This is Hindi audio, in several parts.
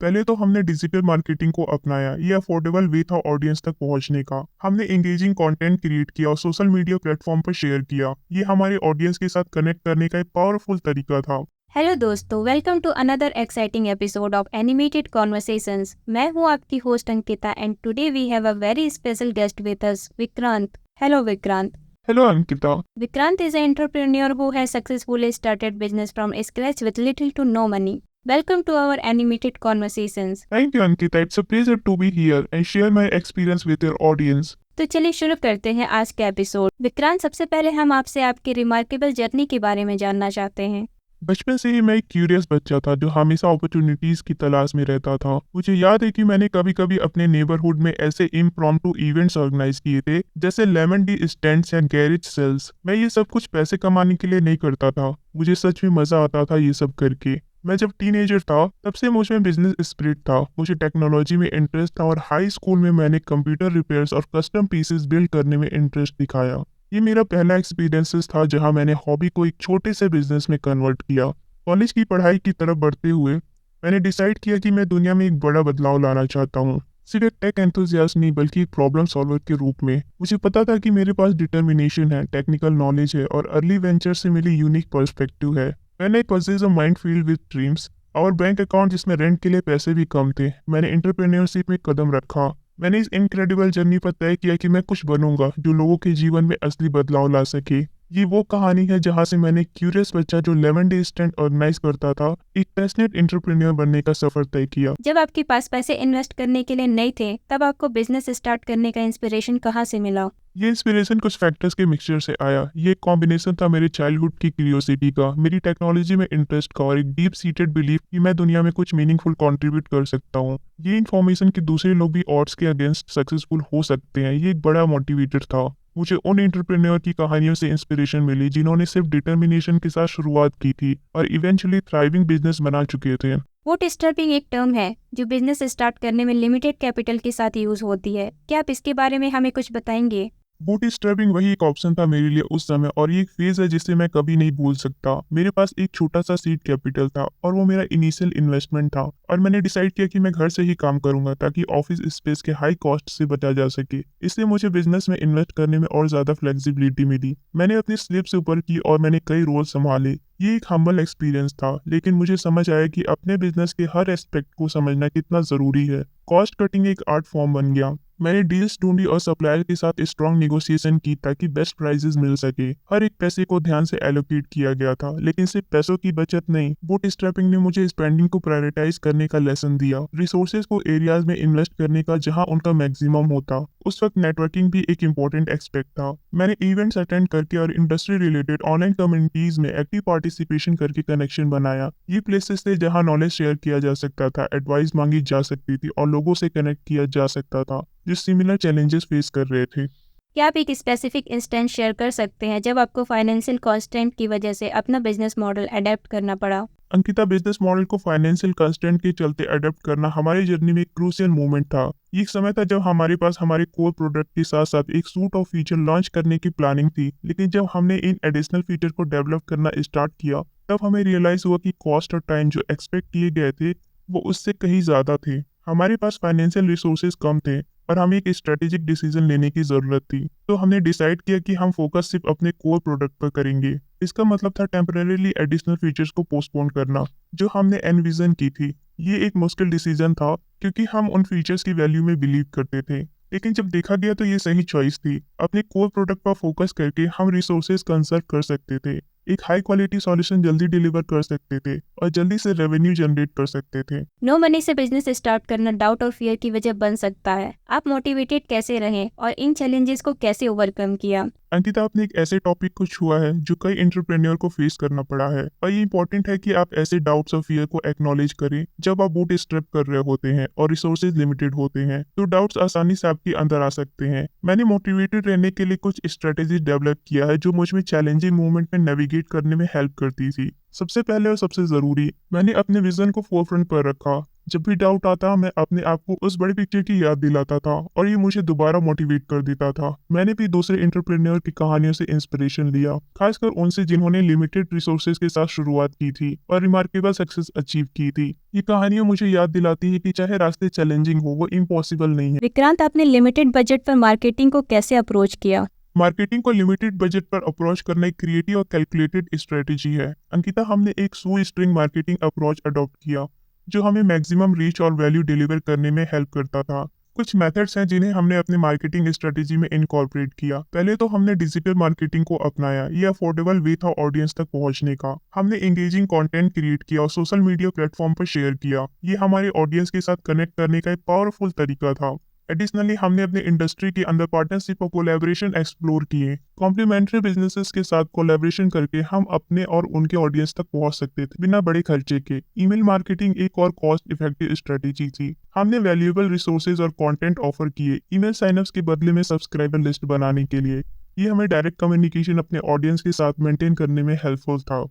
पहले तो हमने डिजिटल मार्केटिंग को अपनाया। ये अफोर्डेबल वे था ऑडियंस तक पहुंचने का। हमने एंगेजिंग कंटेंट क्रिएट किया और सोशल मीडिया प्लेटफॉर्म पर शेयर किया। ये हमारे ऑडियंस के साथ कनेक्ट करने का एक पावरफुल तरीका था। हेलो दोस्तों, welcome to another exciting episode of animated conversations. मैं हूं आपकी host Ankita and today we have a very special guest with us, Vikrant. Hello Vikrant. Hello Ankita. Vikrant is an entrepreneur who has successfully started business from scratch with little to no money. Welcome to our animated conversations. Thank you Ankita, it's a pleasure to be here and share my experience with your audience. तो चलिए शुरू करते हैं आज का एपिसोड। विक्रांत, सबसे पहले हम आपसे आपकी रिमार्केबल जर्नी के बारे में जानना चाहते हैं। बचपन से ही मैं एक क्यूरियस बच्चा था जो हमेशा अपॉर्चुनिटीज की तलाश में रहता था। मुझे याद है कि मैंने कभी कभी अपने नेबरहुड में ऐसे इम्प्रॉम्प्टू इवेंट्स ऑर्गेनाइज किए थे, जैसे लेमन टी स्टैंड्स या गैरेज सेल्स। मैं ये सब कुछ पैसे कमाने के लिए नहीं करता था, मुझे सच में मजा आता था ये सब करके। मैं जब टीनेजर था तब से मुझ में बिजनेस स्पिरिट था। मुझे टेक्नोलॉजी में इंटरेस्ट था और हाई स्कूल में मैंने कंप्यूटर रिपेयर्स और कस्टम पीसेस बिल्ड करने में इंटरेस्ट दिखाया। ये मेरा पहला एक्सपीरियंसेस था जहां मैंने हॉबी को एक छोटे से बिजनेस में कन्वर्ट किया। कॉलेज की पढ़ाई की तरफ बढ़ते हुए मैंने डिसाइड किया कि मैं दुनिया में एक बड़ा बदलाव लाना चाहता हूँ, सिर्फ एक टेक एंथुसियास्ट नहीं बल्कि एक प्रॉब्लम सॉल्वर के रूप में। मुझे पता था कि मेरे पास डिटर्मिनेशन है, टेक्निकल नॉलेज है और अर्ली वेंचर से मिली यूनिक पर्सपेक्टिव है। मैंने possess a mind filled with dreams और बैंक अकाउंट जिसमें रेंट के लिए पैसे भी कम थे। मैंने एंटरप्रेन्योरशिप में कदम रखा। मैंने इस इनक्रेडिबल जर्नी पर तय किया कि मैं कुछ बनूंगा जो लोगों के जीवन में असली बदलाव ला सके। ये वो कहानी है जहां से मैंने क्यूरियस बच्चा जो लेमन डे स्टैंड ऑर्गेनाइज करता था, एक पैशनेट एंटरप्रेन्योर बनने का सफर तय किया। जब आपके पास पैसे इन्वेस्ट करने के लिए नहीं थे, तब आपको बिजनेस स्टार्ट करने का इंस्पिरेशन कहाँ से मिला? ये इंस्पिरेशन कुछ फैक्टर्स के मिक्सचर से आया। ये एक कॉम्बिनेशन था मेरे चाइल्डहुड की क्यूरियोसिटी का, मेरी टेक्नोलॉजी में इंटरेस्ट का और एक डीप सीटेड बिलीफ कि मैं दुनिया में कुछ मीनिंगफुल कंट्रीब्यूट कर सकता हूँ। ये इन्फॉर्मेशन कि दूसरे लोग भी ऑड्स के अगेंस्ट सक्सेसफुल हो सकते हैं, ये एक बड़ा मोटिवेटर था। मुझे उन एंटरप्रेन्योर की कहानियों से इंस्पिरेशन मिली जिन्होंने सिर्फ डिटर्मिनेशन के साथ शुरुआत की थी और इवेंचुअली थ्राइविंग बिजनेस बना चुके थे। बूटस्ट्रैपिंग एक टर्म है जो बिजनेस स्टार्ट करने में लिमिटेड कैपिटल के साथ यूज होती है। क्या आप इसके बारे में हमें कुछ बताएंगे? बूटस्ट्रैपिंग वही एक ऑप्शन था मेरे लिए उस समय और ये एक फेज है जिसे मैं कभी नहीं भूल सकता। मेरे पास एक छोटा सा सीड कैपिटल था और वो मेरा इनिशियल इन्वेस्टमेंट था और मैंने डिसाइड किया कि मैं घर से ही काम करूंगा ताकि ऑफिस स्पेस के हाई कॉस्ट से बचा जा सके। इससे मुझे बिजनेस में इन्वेस्ट करने में और ज्यादा फ्लेक्सिबिलिटी मिली। मैंने अपनी स्लीप से ऊपर की और मैंने कई रोल संभाले। ये एक हम्बल एक्सपीरियंस था, लेकिन मुझे समझ आया कि अपने बिजनेस के हर एस्पेक्ट को समझना कितना जरूरी है। कॉस्ट कटिंग एक आर्ट फॉर्म बन गया। मैंने डील्स ढूंढी और सप्लायर के साथ स्ट्रॉन्ग नेगोशिएशन की ताकि बेस्ट प्राइसेस मिल सके। हर एक पैसे को ध्यान से एलोकेट किया गया था, लेकिन सिर्फ पैसों की बचत नहीं, बूटस्ट्रैपिंग ने मुझे स्पेंडिंग को प्रायोरिटाइज करने का लेसन दिया, रिसोर्सेज को एरियाज में इन्वेस्ट करने का जहां उनका मैक्सिमम होता। उस वक्त नेटवर्किंग भी एक इम्पोर्टेंट एक्सपेक्ट था। मैंने इवेंट्स अटेंड करके और इंडस्ट्री रिलेटेड ऑनलाइन कम्युनिटीज में एक्टिव पार्टिसिपेशन करके कनेक्शन बनाया। ये प्लेसेस थे जहां नॉलेज शेयर किया जा सकता था, एडवाइस मांगी जा सकती थी और लोगों से कनेक्ट किया जा सकता था जो सिमिलर चैलेंजेस फेस कर रहे थे। क्या आप एक स्पेसिफिक इंस्टेंस शेयर कर सकते हैं जब आपको फाइनेंशियल कॉन्स्टेंट की वजह से अपना बिजनेस मॉडल अडेप्ट करना पड़ा? अंकिता, बिजनेस मॉडल को फाइनेंशियल कंस्ट्रेंट के चलते अडेप्ट करना हमारी जर्नी में एक क्रूशियल मोमेंट था। ये एक समय था जब हमारे पास हमारे कोर प्रोडक्ट के साथ साथ एक सूट ऑफ फीचर लॉन्च करने की प्लानिंग थी, लेकिन जब हमने इन एडिशनल फीचर को डेवलप करना स्टार्ट किया तब हमें रियलाइज हुआ कि कॉस्ट और टाइम जो एक्सपेक्ट किए गए थे वो उससे कहीं ज्यादा थे। हमारे पास फाइनेंशियल रिसोर्सेज कम थे और हमें एक स्ट्रेटेजिक डिसीजन लेने की जरूरत थी। तो हमने डिसाइड किया कि हम फोकस सिर्फ अपने कोर प्रोडक्ट पर करेंगे। इसका मतलब था टेम्परेरीली एडिशनल फीचर्स को पोस्टपोन करना जो हमने एनविजन की थी। ये एक मुश्किल डिसीजन था क्योंकि हम उन फीचर्स की वैल्यू में बिलीव करते थे, लेकिन जब देखा गया तो ये सही चॉइस थी। अपने कोर प्रोडक्ट पर फोकस करके हम रिसोर्सेज कंजर्व कर सकते थे, एक हाई क्वालिटी सॉल्यूशन जल्दी डिलीवर कर सकते थे और जल्दी से रेवेन्यू जनरेट कर सकते थे। नो मनी से बिजनेस स्टार्ट करना डाउट और फियर की वजह बन सकता है। आप मोटिवेटेड कैसे रहें और इन चैलेंजेस को कैसे ओवरकम किया? अंकिता, आपने एक ऐसे टॉपिक को छुआ है जो कई एंटरप्रेन्योर को फेस करना पड़ा है और ये इंपॉर्टेंट है कि आप ऐसे डाउट्स और फियर को एक्नॉलेज करें जब आप बूट स्ट्रैप कर रहे होते हैं और रिसोर्सेज लिमिटेड होते हैं, तो डाउट्स आसानी से आपके अंदर आ सकते हैं। मैंने मोटिवेटेड रहने के लिए कुछ स्ट्रेटेजी डेवलप किया है जो मुझ में चैलेंजिंग मूवमेंट में नेविगेट करने में हेल्प करती थी। सबसे पहले और सबसे जरूरी, मैंने अपने विजन को फोरफ्रंट पर रखा। जब भी डाउट आता मैं अपने आप को उस बड़ी पिक्चर की याद दिलाता था और ये मुझे दोबारा मोटिवेट कर देता था। मैंने भी दूसरे एंटरप्रेन्योर की कहानियों से इंस्पिरेशन लिया, खासकर उनसे जिन्होंने लिमिटेड रिसोर्सेज के साथ शुरुआत की थी और रिमार्केबल सक्सेस अचीव की थी। ये कहानियां मुझे याद दिलाती है कि चाहे रास्ते चैलेंजिंग हो, वो इम्पॉसिबल नहीं है। विक्रांत, आपने लिमिटेड बजट पर मार्केटिंग को कैसे अप्रोच किया? मार्केटिंग को लिमिटेड बजट पर अप्रोच करना एक क्रिएटिव और कैलकुलेटेड स्ट्रेटेजी है। अंकिता, हमने एक सू स्ट्रिंग मार्केटिंग अप्रोच अडॉप्ट किया जो हमें मैक्सिमम रीच और वैल्यू डिलीवर करने में हेल्प करता था। कुछ मेथड्स हैं जिन्हें हमने अपने मार्केटिंग स्ट्रेटेजी में इनकॉर्पोरेट किया। पहले तो हमने डिजिटल मार्केटिंग को अपनाया। ये अफोर्डेबल वे था ऑडियंस तक पहुंचने का। हमने एंगेजिंग कंटेंट क्रिएट किया और सोशल मीडिया प्लेटफॉर्म पर शेयर किया। ये हमारे ऑडियंस के साथ कनेक्ट करने का एक पावरफुल तरीका था। एडिशनली, हमने अपने इंडस्ट्री के अंदर पार्टनरशिप और कोलैबोरेशन एक्सप्लोर किए। कॉम्प्लीमेंट्री बिजनेसेस के साथ कोलैबोरेशन करके हम अपने और उनके ऑडियंस तक पहुंच सकते थे बिना बड़े खर्चे के। ईमेल मार्केटिंग एक और कॉस्ट इफेक्टिव स्ट्रेटेजी थी। हमने वैल्यूएबल रिसोर्सेज और कंटेंट ऑफर किए ईमेल साइनअप्स के बदले में सब्सक्राइबर लिस्ट बनाने के लिए। ये हमें डायरेक्ट कम्युनिकेशन अपने ऑडियंस के साथ मेंटेन करने में हेल्पफुल था।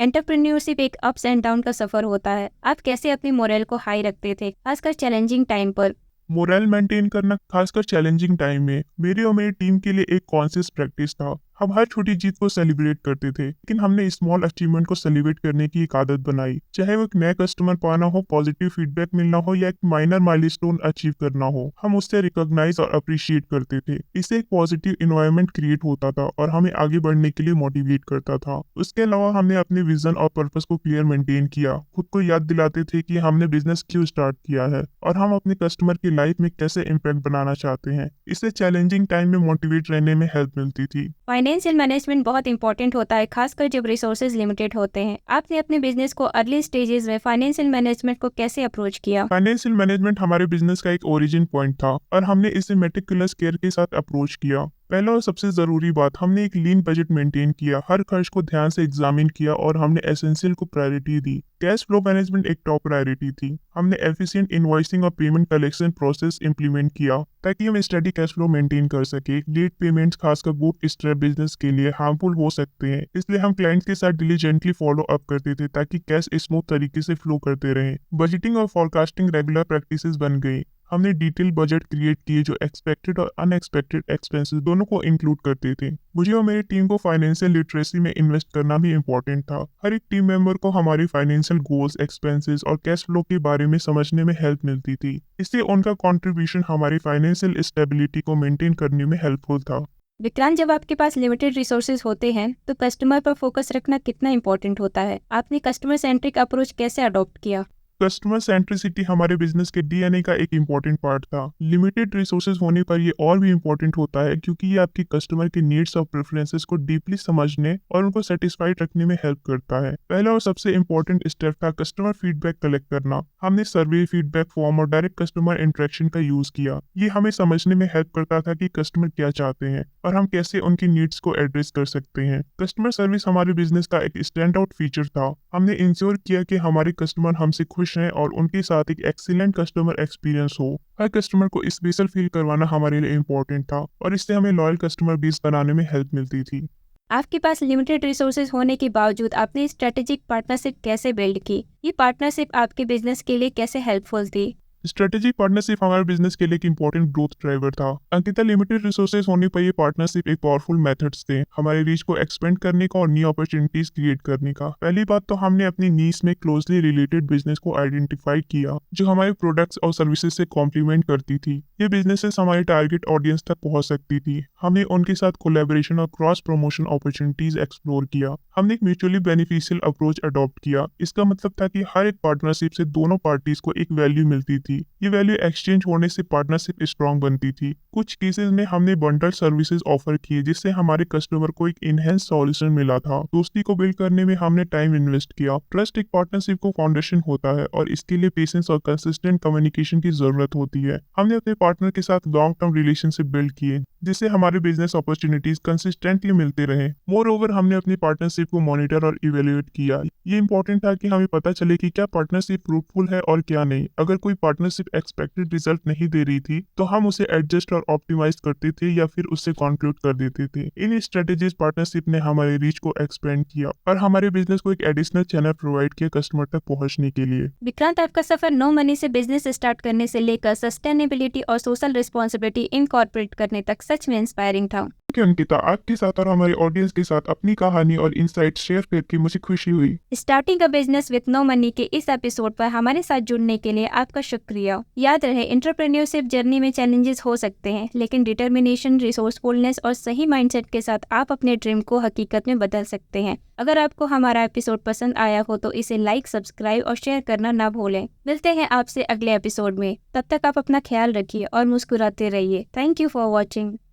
एंटरप्रेन्योरशिप एक अप्स एंड डाउन का सफर होता है। आप कैसे अपनी मोरल को हाई रखते थे, खासकर चैलेंजिंग टाइम पर? मोरल मेंटेन करना खासकर चैलेंजिंग टाइम में मेरे और मेरी टीम के लिए एक कॉन्शियस प्रैक्टिस था। हम हर छोटी जीत को सेलिब्रेट करते थे, लेकिन हमने स्मॉल अचीवमेंट को सेलिब्रेट करने की एक आदत बनाई। चाहे वो एक नया कस्टमर पाना हो, पॉजिटिव फीडबैक मिलना हो या एक माइनर माइलस्टोन अचीव करना हो, हम उससे रिकॉग्नाइज और अप्रिशिएट करते थे। इससे एक पॉजिटिव इन्वायरमेंट क्रिएट होता था और हमें आगे बढ़ने के लिए मोटिवेट करता था। उसके अलावा हमने अपने विजन और पर्पस को क्लियर मेंटेन किया। खुद को याद दिलाते थे कि हमने बिजनेस क्यों स्टार्ट किया है और हम अपने कस्टमर की लाइफ में कैसे इम्पैक्ट बनाना चाहते हैं। इससे चैलेंजिंग टाइम में मोटिवेट रहने में हेल्प मिलती थी। फाइनेंशियल मैनेजमेंट बहुत इंपॉर्टेंट होता है, खासकर जब रिसोर्सेज लिमिटेड होते हैं। आपने अपने बिजनेस को अर्ली स्टेजेस में फाइनेंशियल मैनेजमेंट को कैसे अप्रोच किया? फाइनेंशियल मैनेजमेंट हमारे बिजनेस का एक ओरिजिन पॉइंट था और हमने इसे मेटिकुलस केयर के साथ अप्रोच किया। पहला और सबसे जरूरी बात, हमने एक लीन बजट मेंटेन किया, हर खर्च को ध्यान से एग्जामिन किया और हमने एसेंशियल को प्रायोरिटी दी। कैश फ्लो मैनेजमेंट एक टॉप प्रायोरिटी थी। हमने एफिशिएंट इनवॉइसिंग और पेमेंट कलेक्शन प्रोसेस इंप्लीमेंट किया ताकि हम स्टडी कैश फ्लो मेंटेन कर सके। लेट पेमेंट्स खासकर बूट स्ट्रैप बिजनेस के लिए हार्मफुल हो सकते हैं, इसलिए हम क्लाइंट्स के साथ डिलीजेंटली फॉलो अप करते थे ताकि कैश स्मूथ तरीके से फ्लो करते रहे। बजटिंग और फोरकास्टिंग रेगुलर प्रैक्टिसेस बन गई। हमने डिटेल बजट क्रिएट किए जो एक्सपेक्टेड और अनएक्सपेक्टेड एक्सपेंसेस दोनों को इंक्लूड करते थे। मुझे और मेरी टीम को फाइनेंशियल लिटरेसी में इन्वेस्ट करना भी इम्पोर्टेंट था। हर एक टीम मेंबर को हमारी फाइनेंशियल गोल्स, एक्सपेंसेस और कैश फ्लो के बारे में समझने में हेल्प मिलती थी। इससे उनका कंट्रीब्यूशन हमारी फाइनेंशियल स्टेबिलिटी को मेंटेन करने में हेल्पफुल था। विक्रांत, जब आपके पास लिमिटेड रिसोर्सेज होते हैं तो कस्टमर पर फोकस रखना कितना इंपॉर्टेंट होता है? आपने कस्टमर सेंट्रिक अप्रोच कैसे अडॉप्ट किया? कस्टमर सेंट्रिसिटी हमारे बिजनेस के डीएनए का एक इम्पॉर्टेंट पार्ट था। लिमिटेड रिसोर्सेज होने पर ये और भी इम्पॉर्टेंट होता है क्योंकि ये आपके कस्टमर के नीड्स और प्रेफरेंसेस को डीपली समझने और उनको सेटिस्फाइड रखने में हेल्प करता है। पहला और सबसे इम्पोर्टेंट स्टेप था कस्टमर फीडबैक कलेक्ट करना। हमने सर्वे, फीडबैक फॉर्म और डायरेक्ट कस्टमर इंटरेक्शन का यूज किया। ये हमें समझने में हेल्प करता था कि कस्टमर क्या चाहते हैं और हम कैसे उनकी नीड्स को एड्रेस कर सकते हैं। कस्टमर सर्विस हमारे बिजनेस का एक स्टैंड आउट फीचर था। हमने इंश्योर किया कि हमारे कस्टमर हमसे खुश हैं और उनके साथ एक एक्सीलेंट कस्टमर एक्सपीरियंस हो। हर कस्टमर को स्पेशल फील करवाना हमारे लिए इम्पोर्टेंट था और इससे हमें लॉयल कस्टमर बेस बनाने में हेल्प मिलती थी। आपके पास लिमिटेड रिसोर्सेज होने के बावजूद आपने स्ट्रेटेजिक पार्टनरशिप कैसे बिल्ड की? ये पार्टनरशिप आपके बिजनेस के लिए कैसे हेल्पफुल थी? स्ट्रेटेजिक पार्टनरशिप हमारे बिजनेस के लिए एक इंपॉर्टेंट ग्रोथ ड्राइवर था। अंकिता, लिमिटेड रिसोर्सेज होने पर ये पार्टनरशिप एक पावरफुल मेथड्स थे हमारे रीच को एक्सपेंड करने का और न्यू अपॉर्चुनिटीज क्रिएट करने का। पहली बात तो हमने अपनी नीश में क्लोजली रिलेटेड बिजनेस को आइडेंटिफाई किया जो हमारे प्रोडक्ट्स और सर्विसेज से कॉम्प्लीमेंट करती थी। ये बिजनेसेस हमारे टारगेट ऑडियंस तक पहुंच सकती थी। हमने उनके साथ कोलैबोरेशन और क्रॉस प्रमोशन अपॉर्चुनिटीज एक्सप्लोर किया। हमने एक म्यूचुअली बेनिफिशियल अप्रोच अडॉप्ट किया। इसका मतलब था कि हर एक पार्टनरशिप से दोनों पार्टीज को एक वैल्यू मिलती थी। ये वैल्यू एक्सचेंज होने से पार्टनरशिप स्ट्रांग बनती थी। कुछ केसेस में हमने बंडल सर्विसेज ऑफर किए जिससे हमारे कस्टमर को एक इनहेंस सॉल्यूशन मिला था। दोस्ती को बिल्ड करने में हमने टाइम इन्वेस्ट किया। ट्रस्ट एक पार्टनरशिप को फाउंडेशन होता है और इसके लिए पेशेंस और कंसिस्टेंट कम्युनिकेशन की जरूरत होती है। हमने अपने पार्टनर के साथ लॉन्ग टर्म रिलेशनशिप बिल्ड किए जिससे हमारे बिजनेस अपॉर्चुनिटीज कंसिस्टेंटली मिलते रहे। मोर ओवर, हमने अपनी पार्टनरशिप को मॉनिटर और इवेल्युएट किया। ये इंपॉर्टेंट था कि हमें पता चले कि क्या पार्टनरशिप फ्रूटफुल है और क्या नहीं। अगर कोई पार्टनर पार्टनरशिप एक्सपेक्टेड रिजल्ट नहीं दे रही थी तो हम उसे एडजस्ट और ऑप्टिमाइज करते थे या फिर उससे कंक्लूड कर देते थे। इन स्ट्रेटेजीज पार्टनरशिप ने हमारे रीच को एक्सपेंड किया और हमारे बिजनेस को एक एडिशनल चैनल प्रोवाइड किया कस्टमर तक पहुंचने के लिए। विक्रांत, आपका सफर नो मनी से बिजनेस स्टार्ट करने से लेकर सस्टेनेबिलिटी और सोशल रिस्पॉन्सिबिलिटी इनकॉर्पोरेट करने तक सच में इंस्पायरिंग था। कि अंकिता, आपके साथ और हमारे ऑडियंस के साथ अपनी कहानी और इंसाइट शेयर करके मुझे खुशी हुई। Starting a business with no money के इस एपिसोड पर हमारे साथ जुड़ने के लिए आपका शुक्रिया। याद रहे, एंटरप्रेन्योरशिप जर्नी में चैलेंजेस हो सकते हैं, लेकिन डिटर्मिनेशन, रिसोर्सफुलनेस और सही माइंडसेट के साथ आप अपने ड्रीम को हकीकत में बदल सकते हैं। अगर आपको हमारा एपिसोड पसंद आया हो तो इसे लाइक, सब्सक्राइब और शेयर करना ना भूलें। मिलते हैं आपसे अगले एपिसोड में। तब तक आप अपना ख्याल रखिए और मुस्कुराते रहिए। Thank you for watching.